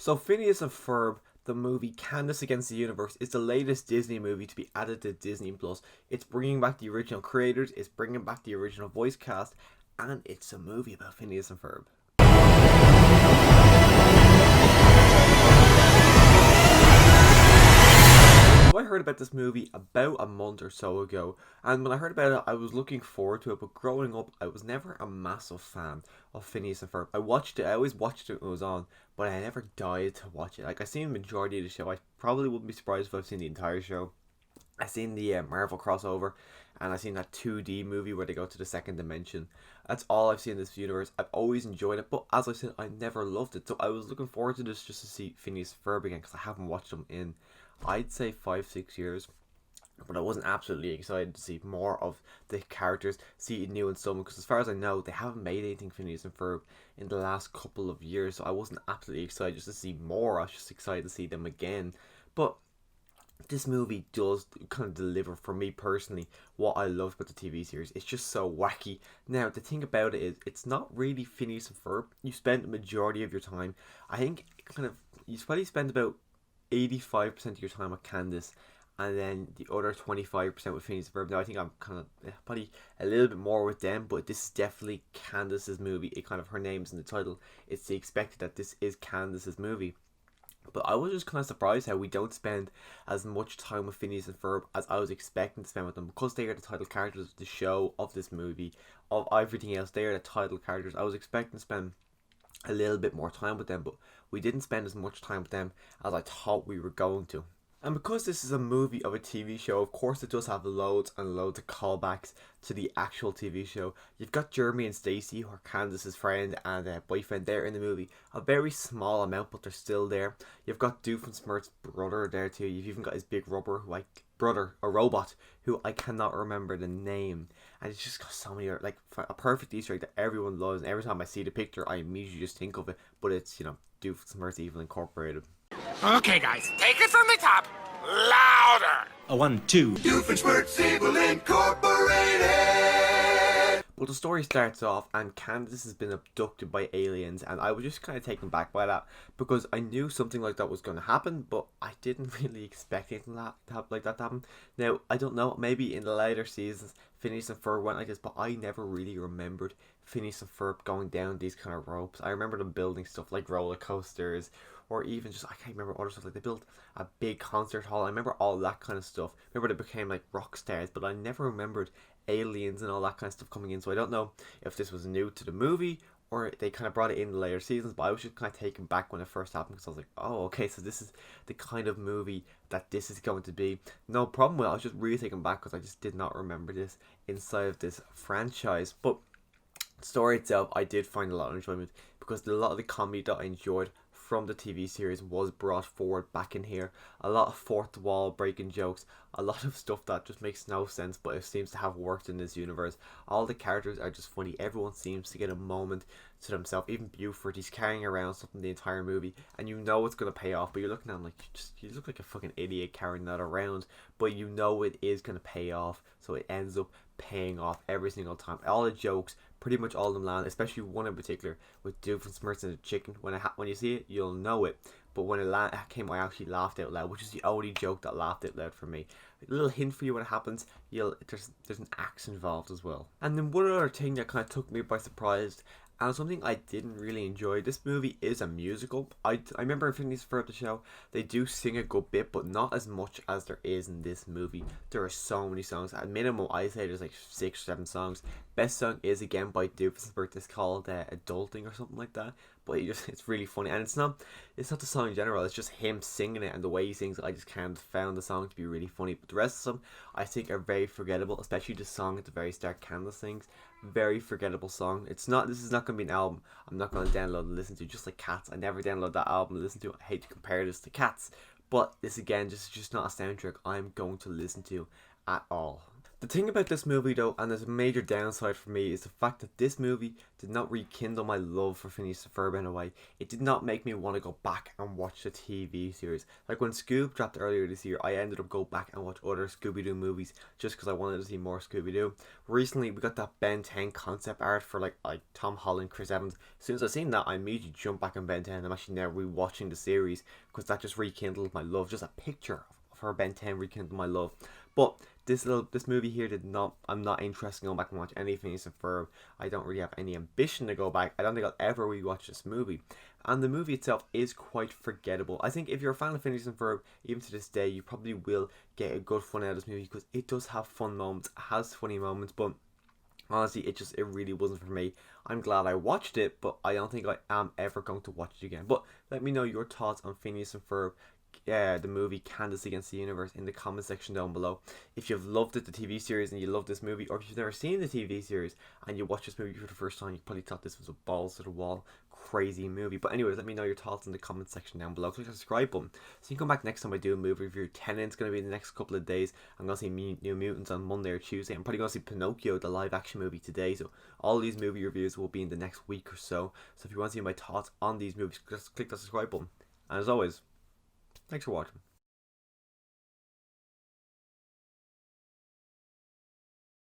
So Phineas and Ferb, the movie Candace Against the Universe, is the latest Disney movie to be added to Disney Plus. It's bringing back the original creators, it's bringing back the original voice cast, and it's a movie about Phineas and Ferb. So I heard about this movie about a month or so ago, and when I heard about it, I was looking forward to it, but growing up, I was never a massive fan of Phineas and Ferb. I always watched it when it was on, but I never died to watch it. Like, I've seen the majority of the show. I probably wouldn't be surprised if I've seen the entire show. I've seen the Marvel crossover, and I've seen that 2D movie where they go to the second dimension. That's all I've seen in this universe. I've always enjoyed it, but as I said, I never loved it. So I was looking forward to this just to see Phineas and Ferb again, because I haven't watched them in, I'd say, 5-6 years. But I wasn't absolutely excited to see more of the characters, see it new and someone, because as far as I know, they haven't made anything Phineas and Ferb in the last couple of years, so I wasn't absolutely excited just to see more. I was just excited to see them again. But this movie does kind of deliver, for me personally, what I love about the TV series. It's just so wacky. Now, the thing about it is, it's not really Phineas and Ferb. You spend the majority of your time, I think, you probably spend about 85% of your time with Candace, and then the other 25% with Phineas and Ferb. Now, I think I'm kind of probably a little bit more with them, but this is definitely Candace's movie. It kind of, her name's in the title. It's expected that this is Candace's movie. But I was just kind of surprised how we don't spend as much time with Phineas and Ferb as I was expecting to spend with them, because they are the title characters of the show, of this movie, of everything else. They are the title characters. I was expecting to spend a little bit more time with them, but we didn't spend as much time with them as I thought we were going to. And because this is a movie of a TV show, of course it does have loads and loads of callbacks to the actual TV show. You've got Jeremy and Stacey, who are Candace's friend and boyfriend, there in the movie. A very small amount, but they're still there. You've got Doofenshmirtz's brother there too. You've even got his big rubber, a robot, who I cannot remember the name. And it's just got so many, like, a perfect Easter egg that everyone loves. And every time I see the picture, I immediately just think of it. But it's, Doofenshmirtz Evil Incorporated. Okay, guys, take it from the top. Louder! A 1, 2. Doofenshmirtz Evil Incorporated! But the story starts off, and Candace has been abducted by aliens, and I was just kind of taken back by that, because I knew something like that was going to happen, but I didn't really expect anything like that to happen. Now, I don't know, maybe in the later seasons, Phineas and Ferb went like this, but I never really remembered Phineas and Ferb going down these kind of ropes. I remember them building stuff like roller coasters, or even just, I can't remember other stuff, like they built a big concert hall. I remember all that kind of stuff. Remember they became like rock stars, but I never remembered aliens and all that kind of stuff coming in. So I don't know if this was new to the movie, or they kind of brought it in the later seasons, but I was just kind of taken back when it first happened, because I was like, oh, okay, so this is the kind of movie that this is going to be. No problem with it. I was just really taken back because I just did not remember this inside of this franchise. But the story itself, I did find a lot of enjoyment, because a lot of the comedy that I enjoyed from the TV series was brought forward back in here. A lot of fourth wall breaking jokes, a lot of stuff that just makes no sense, but it seems to have worked in this universe. All the characters are just funny. Everyone seems to get a moment to themselves. Even Buford, he's carrying around something the entire movie, and you know it's going to pay off, but you're looking at him like, you look like a fucking idiot carrying that around, but you know it is going to pay off, so it ends up paying off every single time. All the jokes, pretty much all of them land, especially one in particular with Doofenshmirtz and the chicken. When you see it, you'll know it, but when it came, I actually laughed out loud, which is the only joke that laughed out loud for me. A little hint for you when it happens, there's an axe involved as well. And then one other thing that kind of took me by surprise, and something I didn't really enjoy, this movie is a musical. I remember in Phineas and Ferb the show, they do sing a good bit, but not as much as there is in this movie. There are so many songs. At minimum, I'd say there's like 6 or 7 songs. Best song is again by Doofenshmirtz. It's called Adulting or something like that. But it's really funny, and it's not the song in general, it's just him singing it, and the way he sings it, I just kind of found the song to be really funny. But the rest of them, I think, are very forgettable, especially the song at the very start, Candace sings. Very forgettable song. This is not going to be an album I'm not going to download and listen to, just like Cats. I never download that album to listen to. I hate to compare this to Cats, but this again, just not a soundtrack I'm going to listen to at all. The thing about this movie, though, and there's a major downside for me, is the fact that this movie did not rekindle my love for Phineas and Ferb in a way. It did not make me want to go back and watch the TV series. Like when Scoob dropped earlier this year, I ended up going back and watch other Scooby-Doo movies just because I wanted to see more Scooby-Doo. Recently, we got that Ben 10 concept art for like Tom Holland, Chris Evans. As soon as I seen that, I immediately jumped back on Ben 10. I'm actually now rewatching the series because that just rekindled my love. Just a picture of her Ben 10 rekindled my love. But this movie here did not. I'm not interested in going back and watch any Phineas and Ferb. I don't really have any ambition to go back. I don't think I'll ever rewatch this movie. And the movie itself is quite forgettable. I think if you're a fan of Phineas and Ferb, even to this day, you probably will get a good fun out of this movie because it does have fun moments, it has funny moments, but honestly, it really wasn't for me. I'm glad I watched it, but I don't think I am ever going to watch it again. But let me know your thoughts on Phineas and Ferb, the movie Candace Against the Universe, in the comment section down below. If you've loved it, the TV series, and you love this movie, or if you've never seen the TV series and you watch this movie for the first time, you probably thought this was a balls to the wall crazy movie. But anyways, let me know your thoughts in the comment section down below. Click the subscribe button so you can come back next time I do a movie review. Tenant's going to be in the next couple of days. I'm going to see New Mutants on Monday or Tuesday. I'm probably going to see Pinocchio, the live action movie, today. So all these movie reviews will be in the next week or so. So if you want to see my thoughts on these movies, just click the subscribe button. And as always, thanks for watching.